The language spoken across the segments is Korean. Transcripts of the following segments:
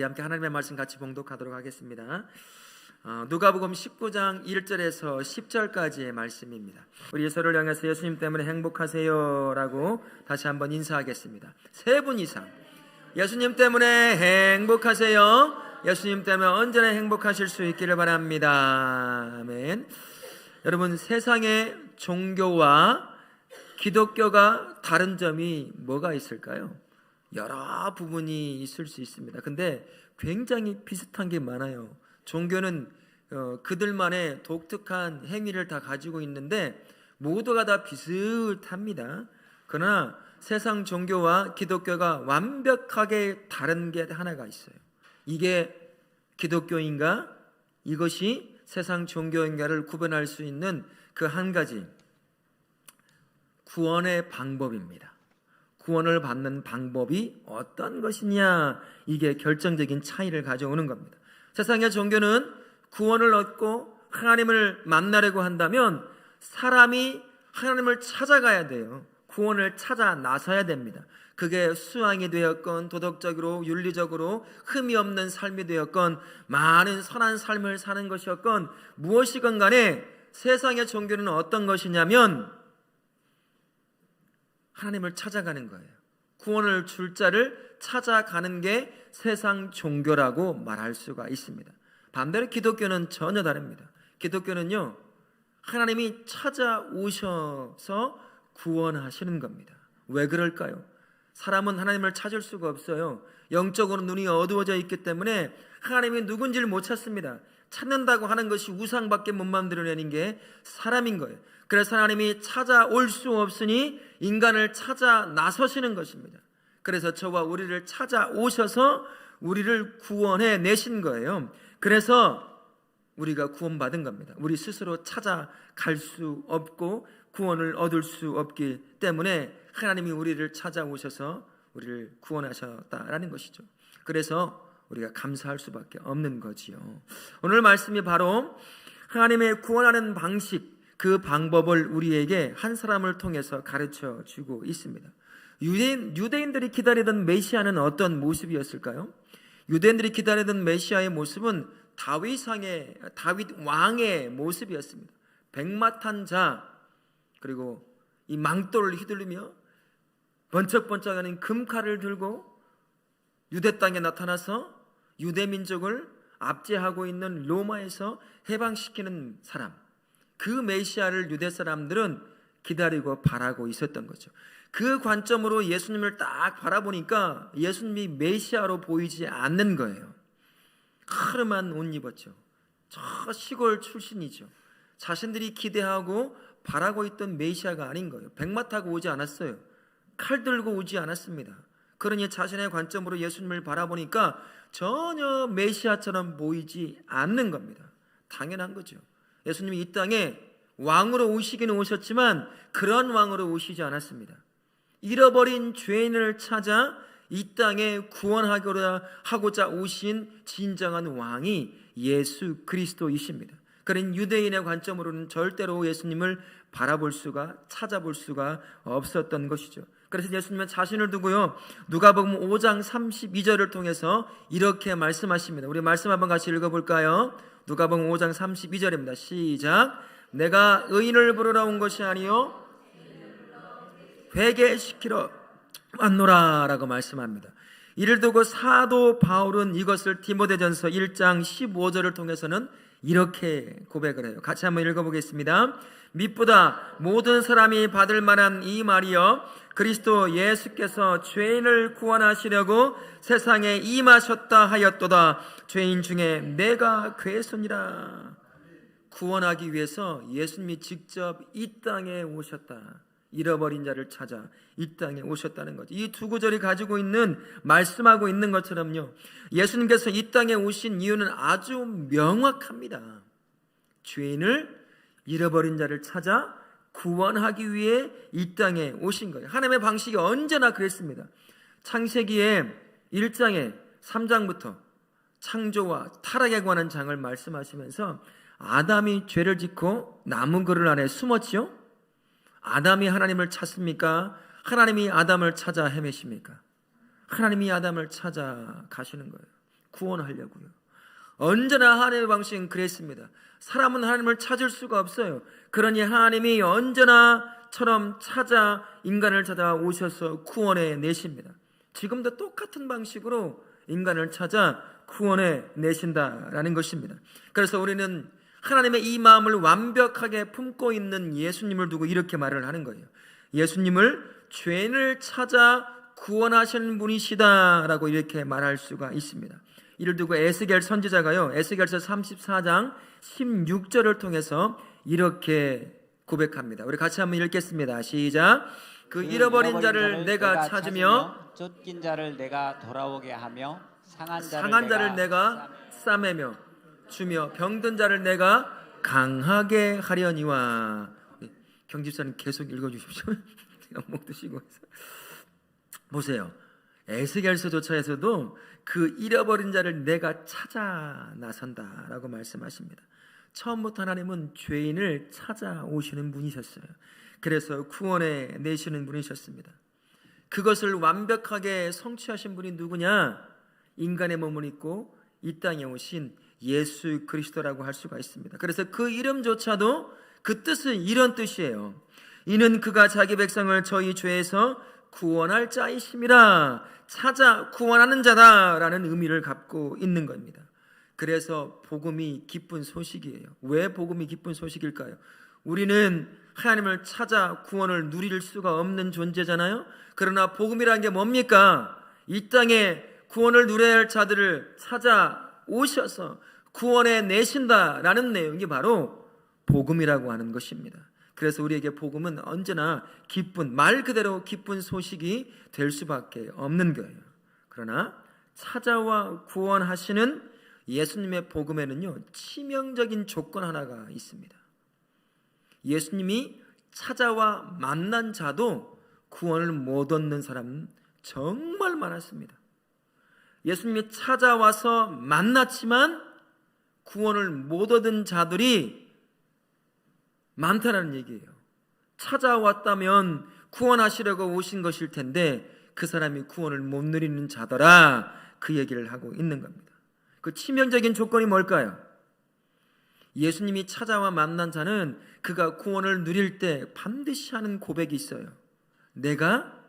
함께 하나님의 말씀 같이 봉독하도록 하겠습니다. 누가복음 19장 1절에서 10절까지의 말씀입니다. 우리 예수를 향해서 예수님 때문에 행복하세요 라고 다시 한번 인사하겠습니다. 세 분 이상 예수님 때문에 행복하세요. 예수님 때문에 언제나 행복하실 수 있기를 바랍니다. 아멘. 여러분, 세상의 종교와 기독교가 다른 점이 뭐가 있을까요? 여러 부분이 있을 수 있습니다. 근데 굉장히 비슷한 게 많아요. 종교는 그들만의 독특한 행위를 다 가지고 있는데 모두가 다 비슷합니다. 그러나 세상 종교와 기독교가 완벽하게 다른 게 하나가 있어요. 이게 기독교인가? 이것이 세상 종교인가를 구분할 수 있는 그 한 가지, 구원의 방법입니다. 구원을 받는 방법이 어떤 것이냐, 이게 결정적인 차이를 가져오는 겁니다. 세상의 종교는 구원을 얻고 하나님을 만나려고 한다면 사람이 하나님을 찾아가야 돼요. 구원을 찾아 나서야 됩니다. 그게 수양이 되었건 도덕적으로 윤리적으로 흠이 없는 삶이 되었건 많은 선한 삶을 사는 것이었건 무엇이건 간에 세상의 종교는 어떤 것이냐면 하나님을 찾아가는 거예요. 구원을 줄 자를 찾아가는 게 세상 종교라고 말할 수가 있습니다. 반대로 기독교는 전혀 다릅니다. 기독교는요, 하나님이 찾아오셔서 구원하시는 겁니다. 왜 그럴까요? 사람은 하나님을 찾을 수가 없어요. 영적으로 눈이 어두워져 있기 때문에 하나님이 누군지를 못 찾습니다. 찾는다고 하는 것이 우상밖에 못 만들어내는 게 사람인 거예요. 그래서 하나님이 찾아올 수 없으니 인간을 찾아 나서시는 것입니다. 그래서 저와 우리를 찾아오셔서 우리를 구원해 내신 거예요. 그래서 우리가 구원받은 겁니다. 우리 스스로 찾아갈 수 없고 구원을 얻을 수 없기 때문에 하나님이 우리를 찾아오셔서 우리를 구원하셨다라는 것이죠. 그래서 우리가 감사할 수밖에 없는 거지요. 오늘 말씀이 바로 하나님의 구원하는 방식, 그 방법을 우리에게 한 사람을 통해서 가르쳐 주고 있습니다. 유대인들이 기다리던 메시아는 어떤 모습이었을까요? 유대인들이 기다리던 메시아의 모습은 다윗 왕의 모습이었습니다. 백마 탄 자, 그리고 이 망토를 휘둘리며 번쩍번쩍하는 금칼을 들고 유대 땅에 나타나서 유대 민족을 압제하고 있는 로마에서 해방시키는 사람, 그 메시아를 유대 사람들은 기다리고 바라고 있었던 거죠. 그 관점으로 예수님을 딱 바라보니까 예수님이 메시아로 보이지 않는 거예요. 카르만 옷 입었죠. 저 시골 출신이죠. 자신들이 기대하고 바라고 있던 메시아가 아닌 거예요. 백마 타고 오지 않았어요. 칼 들고 오지 않았습니다. 그러니 자신의 관점으로 예수님을 바라보니까 전혀 메시아처럼 보이지 않는 겁니다. 당연한 거죠. 예수님이 이 땅에 왕으로 오시기는 오셨지만 그런 왕으로 오시지 않았습니다. 잃어버린 죄인을 찾아 이 땅에 구원하고자 오신 진정한 왕이 예수 그리스도이십니다. 그런 유대인의 관점으로는 절대로 예수님을 바라볼 수가, 찾아볼 수가 없었던 것이죠. 그래서 예수님은 자신을 두고요, 누가복음 5장 32절을 통해서 이렇게 말씀하십니다. 우리 말씀 한번 같이 읽어볼까요? 누가복음 5장 32절입니다. 시작. 내가 의인을 부르러 온 것이 아니요 회개시키러 왔노라 라고 말씀합니다. 이를 두고 사도 바울은 이것을 디모데전서 1장 15절을 통해서는 이렇게 고백을 해요. 같이 한번 읽어보겠습니다. 밑보다 모든 사람이 받을 만한 이 말이여, 그리스도 예수께서 죄인을 구원하시려고 세상에 임하셨다 하였도다. 죄인 중에 내가 괴손이라. 구원하기 위해서 예수님이 직접 이 땅에 오셨다. 잃어버린 자를 찾아 이 땅에 오셨다는 거죠. 이 두 구절이 가지고 있는, 말씀하고 있는 것처럼요, 예수님께서 이 땅에 오신 이유는 아주 명확합니다. 죄인을, 잃어버린 자를 찾아 구원하기 위해 이 땅에 오신 거예요. 하나님의 방식이 언제나 그랬습니다. 창세기에 1장에 3장부터 창조와 타락에 관한 장을 말씀하시면서 아담이 죄를 짓고 나무 그늘 안에 숨었지요. 아담이 하나님을 찾습니까? 하나님이 아담을 찾아 헤매십니까? 하나님이 아담을 찾아 가시는 거예요. 구원하려고요. 언제나 하나님의 방식은 그랬습니다. 사람은 하나님을 찾을 수가 없어요. 그러니 하나님이 언제나처럼 인간을 찾아오셔서 구원해 내십니다. 지금도 똑같은 방식으로 인간을 찾아 구원해 내신다라는 것입니다. 그래서 우리는 하나님의 이 마음을 완벽하게 품고 있는 예수님을 두고 이렇게 말을 하는 거예요. 예수님을 죄인을 찾아 구원하시는 분이시다라고 이렇게 말할 수가 있습니다. 이를 두고 에스겔 선지자가요, 에스겔서 34장 16절을 통해서 이렇게 고백합니다. 우리 같이 한번 읽겠습니다. 시작. 그 잃어버린 자를 내가 찾으며 쫓긴 자를 내가 돌아오게 하며 상한 자를 내가 싸매며 주며 병든 자를 내가 강하게 하려니와. 경집사님 계속 읽어주십시오. 목 드시고 보세요. 에스겔서조차에서도 그 잃어버린 자를 내가 찾아 나선다라고 말씀하십니다. 처음부터 하나님은 죄인을 찾아오시는 분이셨어요. 그래서 구원해 내시는 분이셨습니다. 그것을 완벽하게 성취하신 분이 누구냐? 인간의 몸을 입고 이 땅에 오신 예수 그리스도라고 할 수가 있습니다. 그래서 그 이름조차도 그 뜻은 이런 뜻이에요. 이는 그가 자기 백성을 저희 죄에서 구원할 자이심이라. 찾아 구원하는 자다라는 의미를 갖고 있는 겁니다. 그래서 복음이 기쁜 소식이에요. 왜 복음이 기쁜 소식일까요? 우리는 하나님을 찾아 구원을 누릴 수가 없는 존재잖아요. 그러나 복음이라는 게 뭡니까? 이 땅에 구원을 누려야 할 자들을 찾아오셔서 구원해 내신다라는 내용이 바로 복음이라고 하는 것입니다. 그래서 우리에게 복음은 언제나 기쁜, 말 그대로 기쁜 소식이 될 수밖에 없는 거예요. 그러나 찾아와 구원하시는 예수님의 복음에는요, 치명적인 조건 하나가 있습니다. 예수님이 찾아와 만난 자도 구원을 못 얻는 사람은 정말 많았습니다. 예수님이 찾아와서 만났지만 구원을 못 얻은 자들이 많다는 얘기예요. 찾아왔다면 구원하시려고 오신 것일 텐데 그 사람이 구원을 못 누리는 자더라, 그 얘기를 하고 있는 겁니다. 그 치명적인 조건이 뭘까요? 예수님이 찾아와 만난 자는 그가 구원을 누릴 때 반드시 하는 고백이 있어요. 내가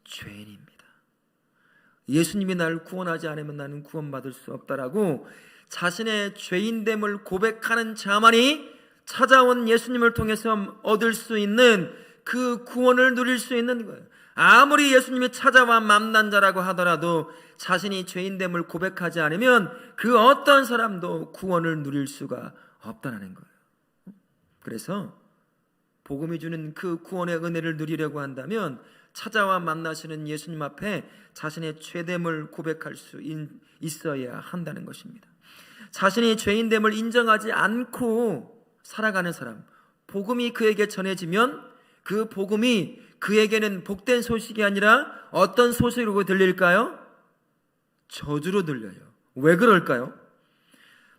죄인입니다. 예수님이 나를 구원하지 않으면 나는 구원받을 수 없다라고 자신의 죄인됨을 고백하는 자만이 찾아온 예수님을 통해서 얻을 수 있는 그 구원을 누릴 수 있는 거예요. 아무리 예수님이 찾아와 만난 자라고 하더라도 자신이 죄인됨을 고백하지 않으면 그 어떤 사람도 구원을 누릴 수가 없다는 거예요. 그래서 복음이 주는 그 구원의 은혜를 누리려고 한다면 찾아와 만나시는 예수님 앞에 자신의 죄됨을 고백할 수 있어야 한다는 것입니다. 자신이 죄인됨을 인정하지 않고 살아가는 사람, 복음이 그에게 전해지면 그 복음이 그에게는 복된 소식이 아니라 어떤 소식으로 들릴까요? 저주로 들려요. 왜 그럴까요?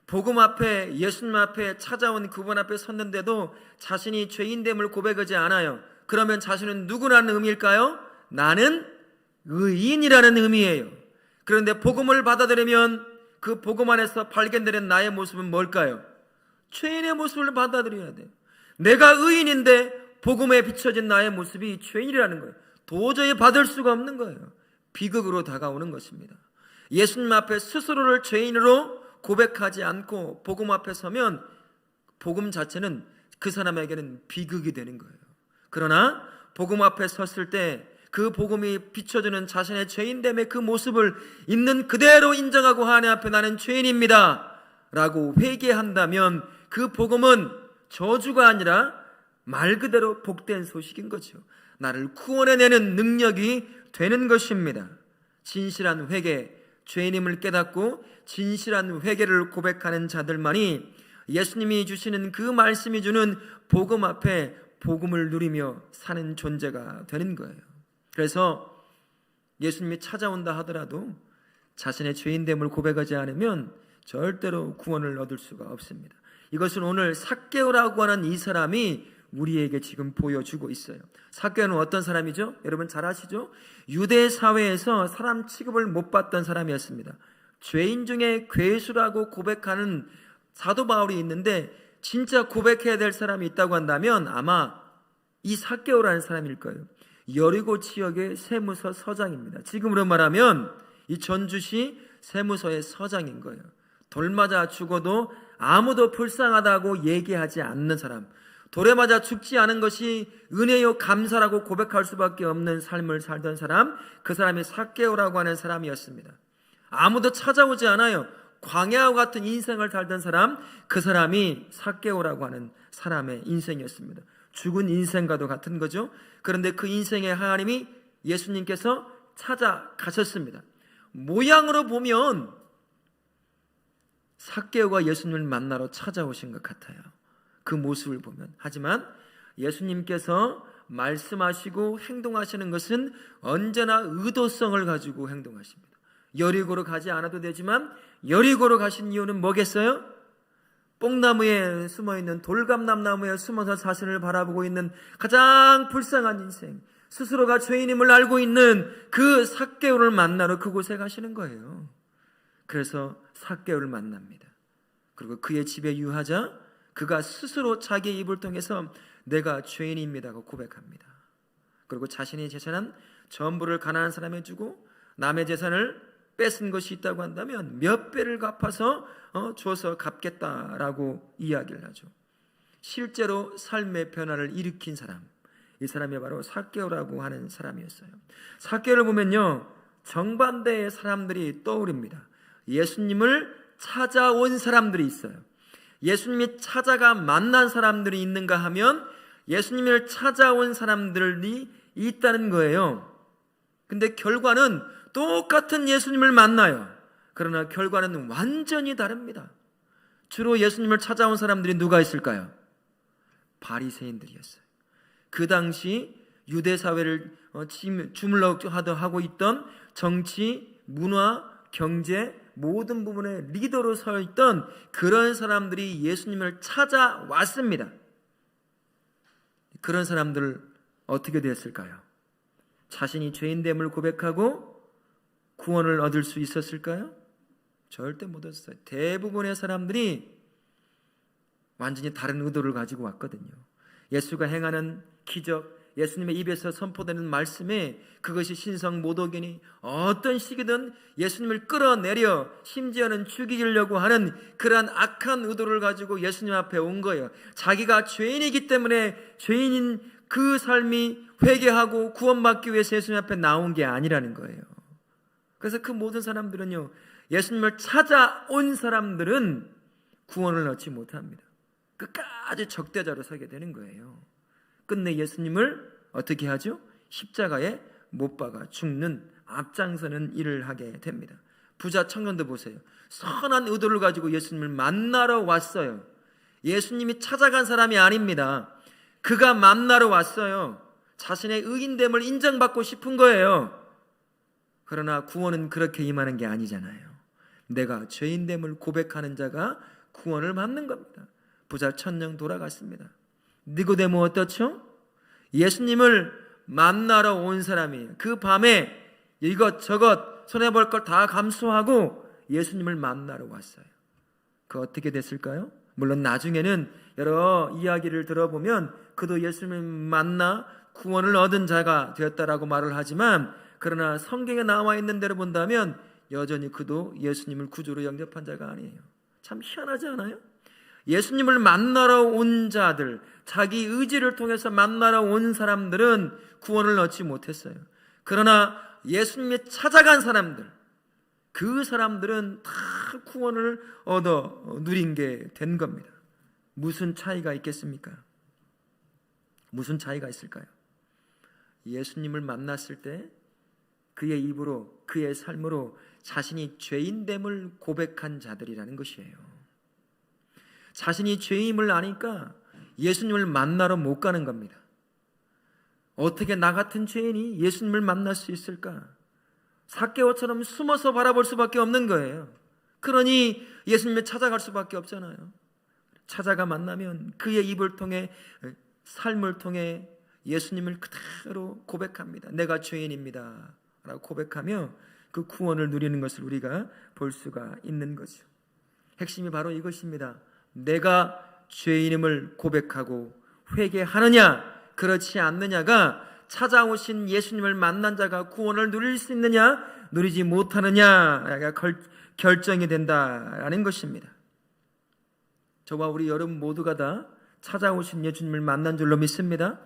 복음 앞에, 예수님 앞에 찾아온 그분 앞에 섰는데도 자신이 죄인됨을 고백하지 않아요. 그러면 자신은 누구라는 의미일까요? 나는 의인이라는 의미예요. 그런데 복음을 받아들이면 그 복음 안에서 발견되는 나의 모습은 뭘까요? 죄인의 모습을 받아들여야 돼요. 내가 의인인데 복음에 비춰진 나의 모습이 죄인이라는 거예요. 도저히 받을 수가 없는 거예요. 비극으로 다가오는 것입니다. 예수님 앞에 스스로를 죄인으로 고백하지 않고 복음 앞에 서면 복음 자체는 그 사람에게는 비극이 되는 거예요. 그러나 복음 앞에 섰을 때 그 복음이 비춰주는 자신의 죄인됨의 그 모습을 있는 그대로 인정하고 하나님 앞에 나는 죄인입니다 라고 회개한다면 그 복음은 저주가 아니라 말 그대로 복된 소식인 거죠. 나를 구원해내는 능력이 되는 것입니다. 진실한 회개, 죄인임을 깨닫고 진실한 회개를 고백하는 자들만이 예수님이 주시는 그 말씀이 주는 복음 앞에 복음을 누리며 사는 존재가 되는 거예요. 그래서 예수님이 찾아온다 하더라도 자신의 죄인됨을 고백하지 않으면 절대로 구원을 얻을 수가 없습니다. 이것은 오늘 삭개오라고 하는 이 사람이 우리에게 지금 보여주고 있어요. 삭개오는 어떤 사람이죠? 여러분 잘 아시죠? 유대 사회에서 사람 취급을 못 받던 사람이었습니다. 죄인 중에 괴수라고 고백하는 사도 바울이 있는데, 진짜 고백해야 될 사람이 있다고 한다면 아마 이 삭개오라는 사람일 거예요. 여리고 지역의 세무서 서장입니다. 지금으로 말하면 이 전주시 세무서의 서장인 거예요. 돌 맞아 죽어도 아무도 불쌍하다고 얘기하지 않는 사람, 돌에 맞아 죽지 않은 것이 은혜요 감사라고 고백할 수밖에 없는 삶을 살던 사람, 그 사람이 삭개오라고 하는 사람이었습니다. 아무도 찾아오지 않아요. 광야와 같은 인생을 살던 사람, 그 사람이 삭개오라고 하는 사람의 인생이었습니다. 죽은 인생과도 같은 거죠. 그런데 그 인생에 하나님이, 예수님께서 찾아가셨습니다. 모양으로 보면 삭개오가 예수님을 만나러 찾아오신 것 같아요. 그 모습을 보면. 하지만 예수님께서 말씀하시고 행동하시는 것은 언제나 의도성을 가지고 행동하십니다. 여리고로 가지 않아도 되지만 여리고로 가신 이유는 뭐겠어요? 뽕나무에 숨어있는, 돌감나무에 숨어서 자신을 바라보고 있는 가장 불쌍한 인생, 스스로가 죄인임을 알고 있는 그 삭개오를 만나러 그곳에 가시는 거예요. 그래서 삭개오를 만납니다. 그리고 그의 집에 유하자 그가 스스로 자기의 입을 통해서 내가 죄인입니다고 고백합니다. 그리고 자신의 재산은 전부를 가난한 사람에 주고 남의 재산을 뺏은 것이 있다고 한다면 몇 배를 갚아서 줘서 갚겠다라고 이야기를 하죠. 실제로 삶의 변화를 일으킨 사람, 이 사람이 바로 삭개오라고 하는 사람이었어요. 삭개오를 보면요, 정반대의 사람들이 떠오릅니다. 예수님을 찾아온 사람들이 있어요. 예수님이 찾아가 만난 사람들이 있는가 하면 예수님을 찾아온 사람들이 있다는 거예요. 근데 결과는 똑같은 예수님을 만나요. 그러나 결과는 완전히 다릅니다. 주로 예수님을 찾아온 사람들이 누가 있을까요? 바리새인들이었어요. 그 당시 유대 사회를 주물럭하고 있던 정치, 문화, 경제 모든 부분의 리더로 서 있던 그런 사람들이 예수님을 찾아왔습니다. 그런 사람들 어떻게 됐을까요? 자신이 죄인됨을 고백하고 구원을 얻을 수 있었을까요? 절대 못 얻었어요. 대부분의 사람들이 완전히 다른 의도를 가지고 왔거든요. 예수가 행하는 기적, 예수님의 입에서 선포되는 말씀에 그것이 신성모독이니 어떤 식이든 예수님을 끌어내려 심지어는 죽이려고 하는 그러한 악한 의도를 가지고 예수님 앞에 온 거예요. 자기가 죄인이기 때문에 죄인인 그 삶이 회개하고 구원받기 위해서 예수님 앞에 나온 게 아니라는 거예요. 그래서 그 모든 사람들은요, 예수님을 찾아온 사람들은 구원을 얻지 못합니다. 끝까지 적대자로 서게 되는 거예요. 끝내 예수님을 어떻게 하죠? 십자가에 못 박아 죽는, 앞장서는 일을 하게 됩니다. 부자 청년도 보세요. 선한 의도를 가지고 예수님을 만나러 왔어요. 예수님이 찾아간 사람이 아닙니다. 그가 만나러 왔어요. 자신의 의인됨을 인정받고 싶은 거예요. 그러나 구원은 그렇게 임하는 게 아니잖아요. 내가 죄인됨을 고백하는 자가 구원을 받는 겁니다. 부자 천령 돌아갔습니다. 니고데모 어떻죠? 예수님을 만나러 온 사람이에요. 그 밤에 이것저것 손해볼 걸 다 감수하고 예수님을 만나러 왔어요. 그 어떻게 됐을까요? 물론 나중에는 여러 이야기를 들어보면 그도 예수님을 만나 구원을 얻은 자가 되었다라고 말을 하지만, 그러나 성경에 나와 있는 대로 본다면 여전히 그도 예수님을 구주로 영접한 자가 아니에요. 참 희한하지 않아요? 예수님을 만나러 온 자들, 자기 의지를 통해서 만나러 온 사람들은 구원을 얻지 못했어요. 그러나 예수님이 찾아간 사람들, 그 사람들은 다 구원을 얻어 누린 게 된 겁니다. 무슨 차이가 있겠습니까? 무슨 차이가 있을까요? 예수님을 만났을 때 그의 입으로, 그의 삶으로 자신이 죄인됨을 고백한 자들이라는 것이에요. 자신이 죄인임을 아니까 예수님을 만나러 못 가는 겁니다. 어떻게 나 같은 죄인이 예수님을 만날 수 있을까? 삭개오처럼 숨어서 바라볼 수밖에 없는 거예요. 그러니 예수님을 찾아갈 수밖에 없잖아요. 찾아가 만나면 그의 입을 통해, 삶을 통해 예수님을 그대로 고백합니다. 내가 죄인입니다 라고 고백하며 그 구원을 누리는 것을 우리가 볼 수가 있는 거죠. 핵심이 바로 이것입니다. 내가 죄인임을 고백하고 회개하느냐 그렇지 않느냐가 찾아오신 예수님을 만난 자가 구원을 누릴 수 있느냐 누리지 못하느냐가 결정이 된다라는 것입니다. 저와 우리 여러분 모두가 다 찾아오신 예수님을 만난 줄로 믿습니다.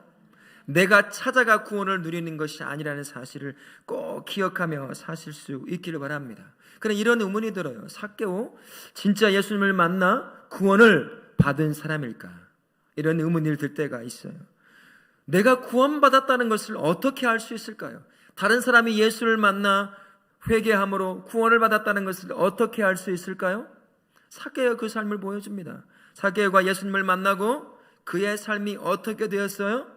내가 찾아가 구원을 누리는 것이 아니라는 사실을 꼭 기억하며 사실 수 있기를 바랍니다. 그런데 이런 의문이 들어요. 삭개오 진짜 예수님을 만나 구원을 받은 사람일까? 이런 의문이 들 때가 있어요. 내가 구원받았다는 것을 어떻게 알 수 있을까요? 다른 사람이 예수를 만나 회개함으로 구원을 받았다는 것을 어떻게 알 수 있을까요? 삭개오 그 삶을 보여줍니다. 삭개오가 예수님을 만나고 그의 삶이 어떻게 되었어요?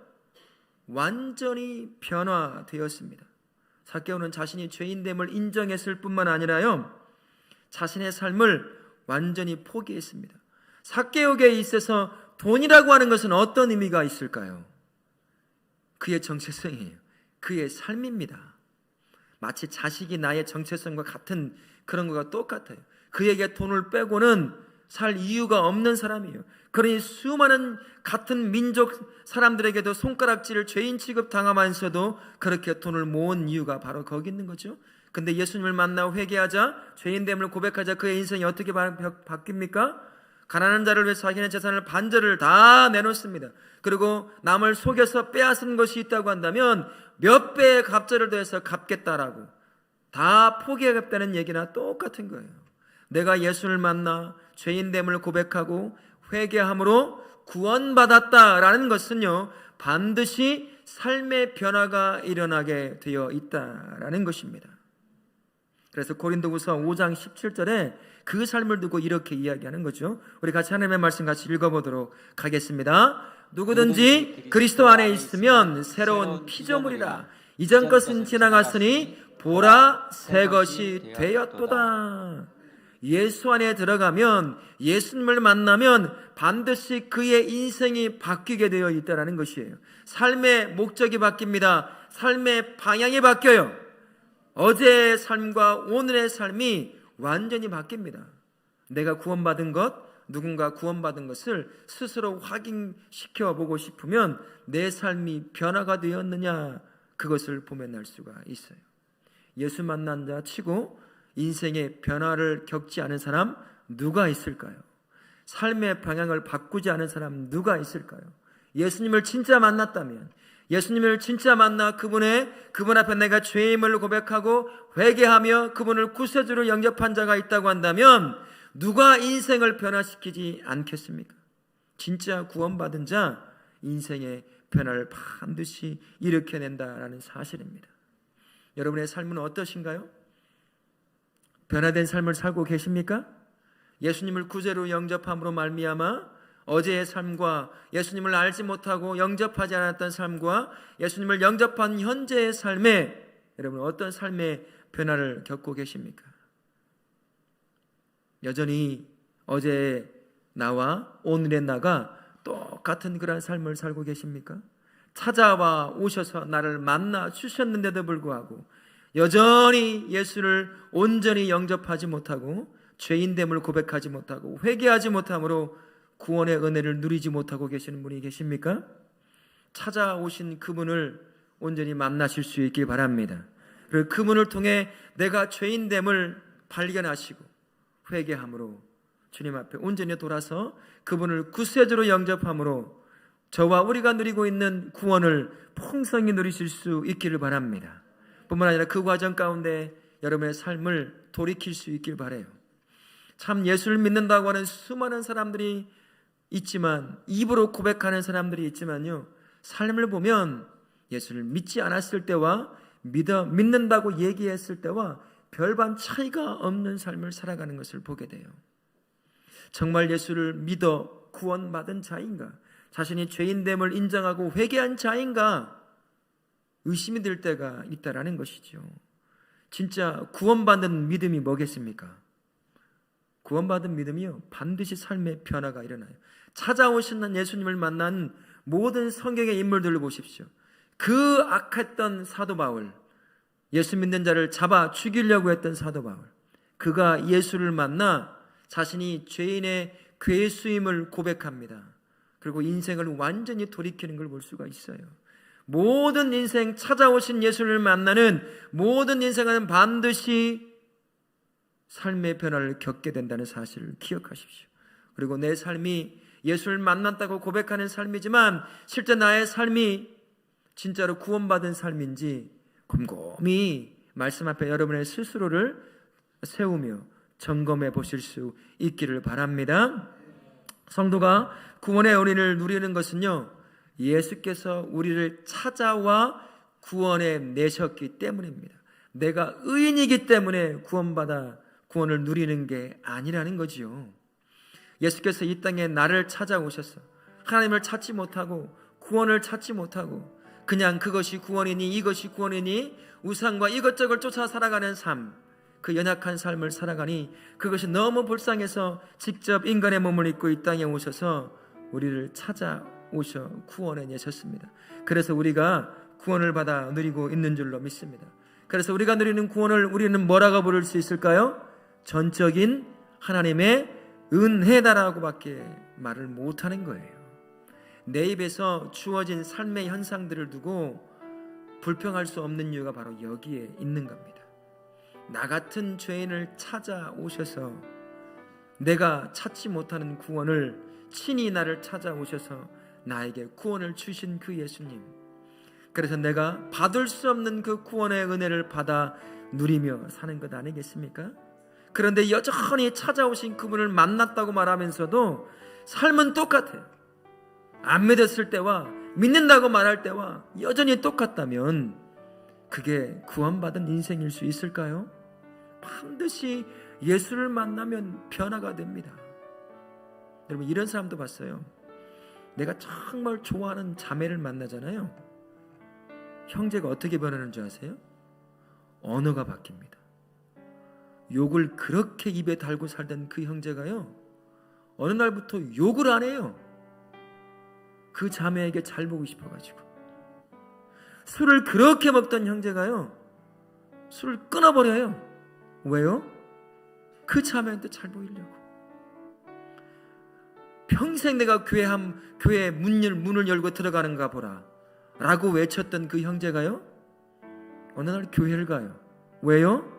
완전히 변화되었습니다. 삭개오는 자신이 죄인됨을 인정했을 뿐만 아니라요, 자신의 삶을 완전히 포기했습니다. 삭개오에게 있어서 돈이라고 하는 것은 어떤 의미가 있을까요? 그의 정체성이에요. 그의 삶입니다. 마치 자식이 나의 정체성과 같은 그런 것과 똑같아요. 그에게 돈을 빼고는 살 이유가 없는 사람이에요. 그러니 수많은 같은 민족 사람들에게도 손가락질을 죄인 취급 당하면서도 그렇게 돈을 모은 이유가 바로 거기 있는 거죠. 근데 예수님을 만나 회개하자, 죄인됨을 고백하자 그의 인생이 어떻게 바뀝니까? 가난한 자를 위해 자기네 재산을 반절을 다 내놓습니다. 그리고 남을 속여서 빼앗은 것이 있다고 한다면 몇 배의 갑절을 더해서 갚겠다라고 다 포기하겠다는 얘기나 똑같은 거예요. 내가 예수를 만나 죄인됨을 고백하고 회개함으로 구원받았다라는 것은요, 반드시 삶의 변화가 일어나게 되어 있다라는 것입니다. 그래서 고린도후서 5장 17절에 그 삶을 두고 이렇게 이야기하는 거죠. 우리 같이 하나님의 말씀 같이 읽어보도록 하겠습니다. 누구든지 그리스도 안에 있으면 새로운 피조물이라. 이전 것은 지나갔으니 보라 새 것이 되었도다. 예수 안에 들어가면, 예수님을 만나면 반드시 그의 인생이 바뀌게 되어 있다는 것이에요. 삶의 목적이 바뀝니다. 삶의 방향이 바뀌어요. 어제의 삶과 오늘의 삶이 완전히 바뀝니다. 내가 구원받은 것, 누군가 구원받은 것을 스스로 확인시켜 보고 싶으면 내 삶이 변화가 되었느냐, 그것을 보면 알 수가 있어요. 예수 만난 자 치고 인생의 변화를 겪지 않은 사람 누가 있을까요? 삶의 방향을 바꾸지 않은 사람 누가 있을까요? 예수님을 진짜 만났다면, 예수님을 진짜 만나 그분 앞에 내가 죄임을 고백하고 회개하며 그분을 구세주로 영접한 자가 있다고 한다면 누가 인생을 변화시키지 않겠습니까? 진짜 구원받은 자 인생의 변화를 반드시 일으켜낸다라는 사실입니다. 여러분의 삶은 어떠신가요? 변화된 삶을 살고 계십니까? 예수님을 구세주로 영접함으로 말미암아 어제의 삶과 예수님을 알지 못하고 영접하지 않았던 삶과 예수님을 영접한 현재의 삶에 여러분 어떤 삶의 변화를 겪고 계십니까? 여전히 어제의 나와 오늘의 나가 똑같은 그런 삶을 살고 계십니까? 찾아와 오셔서 나를 만나 주셨는데도 불구하고 여전히 예수를 온전히 영접하지 못하고 죄인됨을 고백하지 못하고 회개하지 못함으로 구원의 은혜를 누리지 못하고 계시는 분이 계십니까? 찾아오신 그분을 온전히 만나실 수 있길 바랍니다. 그리고 그분을 통해 내가 죄인됨을 발견하시고 회개함으로 주님 앞에 온전히 돌아서 그분을 구세주로 영접함으로 저와 우리가 누리고 있는 구원을 풍성히 누리실 수 있기를 바랍니다. 뿐만 아니라 그 과정 가운데 여러분의 삶을 돌이킬 수 있길 바라요. 참 예수를 믿는다고 하는 수많은 사람들이 있지만, 입으로 고백하는 사람들이 있지만요, 삶을 보면 예수를 믿지 않았을 때와 믿는다고 얘기했을 때와 별반 차이가 없는 삶을 살아가는 것을 보게 돼요. 정말 예수를 믿어 구원받은 자인가, 자신이 죄인됨을 인정하고 회개한 자인가 의심이 들 때가 있다라는 것이죠. 진짜 구원받는 믿음이 뭐겠습니까? 구원받은 믿음이요, 반드시 삶의 변화가 일어나요. 찾아오신 예수님을 만난 모든 성경의 인물들을 보십시오. 그 악했던 사도 바울, 예수 믿는 자를 잡아 죽이려고 했던 사도 바울, 그가 예수를 만나 자신이 죄인의 괴수임을 고백합니다. 그리고 인생을 완전히 돌이키는 걸 볼 수가 있어요. 모든 인생, 찾아오신 예수를 만나는 모든 인생은 반드시 삶의 변화를 겪게 된다는 사실을 기억하십시오. 그리고 내 삶이 예수를 만났다고 고백하는 삶이지만 실제 나의 삶이 진짜로 구원받은 삶인지 곰곰이 말씀 앞에 여러분의 스스로를 세우며 점검해 보실 수 있기를 바랍니다. 성도가 구원의 은혜를 누리는 것은요, 예수께서 우리를 찾아와 구원해 내셨기 때문입니다. 내가 의인이기 때문에 구원받아 구원을 누리는 게 아니라는 거지요. 예수께서 이 땅에 나를 찾아오셔서 하나님을 찾지 못하고 구원을 찾지 못하고 그냥 그것이 구원이니 이것이 구원이니 우상과 이것저것 쫓아 살아가는 삶, 그 연약한 삶을 살아가니 그것이 너무 불쌍해서 직접 인간의 몸을 입고 이 땅에 오셔서 우리를 찾아오셔 구원해 내셨습니다. 그래서 우리가 구원을 받아 누리고 있는 줄로 믿습니다. 그래서 우리가 누리는 구원을 우리는 뭐라고 부를 수 있을까요? 전적인 하나님의 은혜다라고밖에 말을 못하는 거예요. 내 입에서 주어진 삶의 현상들을 두고 불평할 수 없는 이유가 바로 여기에 있는 겁니다. 나 같은 죄인을 찾아오셔서 내가 찾지 못하는 구원을 친히 나를 찾아오셔서 나에게 구원을 주신 그 예수님, 그래서 내가 받을 수 없는 그 구원의 은혜를 받아 누리며 사는 것 아니겠습니까? 그런데 여전히 찾아오신 그분을 만났다고 말하면서도 삶은 똑같아요. 안 믿었을 때와 믿는다고 말할 때와 여전히 똑같다면 그게 구원받은 인생일 수 있을까요? 반드시 예수를 만나면 변화가 됩니다. 여러분, 이런 사람도 봤어요. 내가 정말 좋아하는 자매를 만나잖아요. 형제가 어떻게 변하는 줄 아세요? 언어가 바뀝니다. 욕을 그렇게 입에 달고 살던 그 형제가요, 어느 날부터 욕을 안 해요. 그 자매에게 잘 보고 싶어가지고. 술을 그렇게 먹던 형제가요, 술을 끊어버려요. 왜요? 그 자매한테 잘 보이려고. 평생 내가 교회 문을 열고 들어가는가 보라 라고 외쳤던 그 형제가요, 어느 날 교회를 가요. 왜요?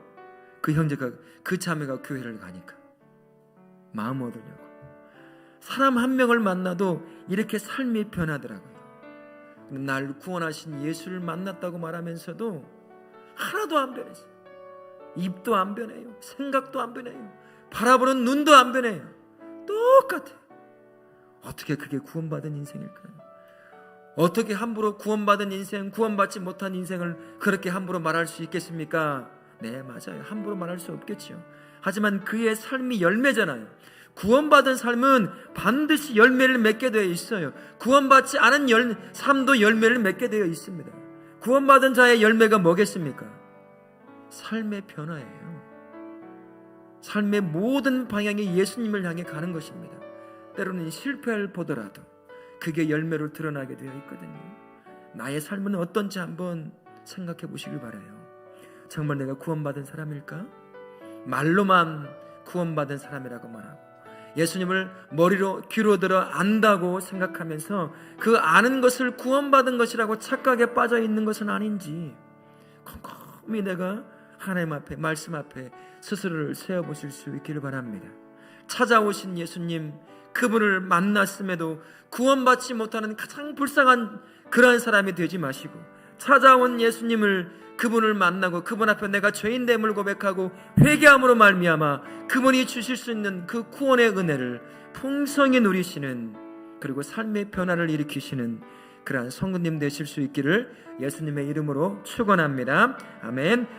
그 자매가 교회를 가니까 마음 얻으려고. 사람 한 명을 만나도 이렇게 삶이 변하더라고요. 날 구원하신 예수를 만났다고 말하면서도 하나도 안 변했어요. 입도 안 변해요. 생각도 안 변해요. 바라보는 눈도 안 변해요. 똑같아요. 어떻게 그게 구원받은 인생일까요? 어떻게 함부로 구원받은 인생, 구원받지 못한 인생을 그렇게 함부로 말할 수 있겠습니까? 네, 맞아요. 함부로 말할 수 없겠죠. 하지만 그의 삶이 열매잖아요. 구원받은 삶은 반드시 열매를 맺게 되어 있어요. 구원받지 않은 삶도 열매를 맺게 되어 있습니다. 구원받은 자의 열매가 뭐겠습니까? 삶의 변화예요. 삶의 모든 방향이 예수님을 향해 가는 것입니다. 때로는 실패를 보더라도 그게 열매로 드러나게 되어 있거든요. 나의 삶은 어떤지 한번 생각해 보시길 바라요. 정말 내가 구원받은 사람일까? 말로만 구원받은 사람이라고 말하고 예수님을 머리로 귀로 들어 안다고 생각하면서 그 아는 것을 구원받은 것이라고 착각에 빠져 있는 것은 아닌지 꼼꼼히 내가 하나님 앞에, 말씀 앞에 스스로를 세워보실 수 있기를 바랍니다. 찾아오신 예수님, 그분을 만났음에도 구원받지 못하는 가장 불쌍한 그러한 사람이 되지 마시고, 찾아온 예수님을, 그분을 만나고 그분 앞에 내가 죄인됨을 고백하고 회개함으로 말미암아 그분이 주실 수 있는 그 구원의 은혜를 풍성히 누리시는, 그리고 삶의 변화를 일으키시는 그러한 성도님 되실 수 있기를 예수님의 이름으로 축원합니다. 아멘.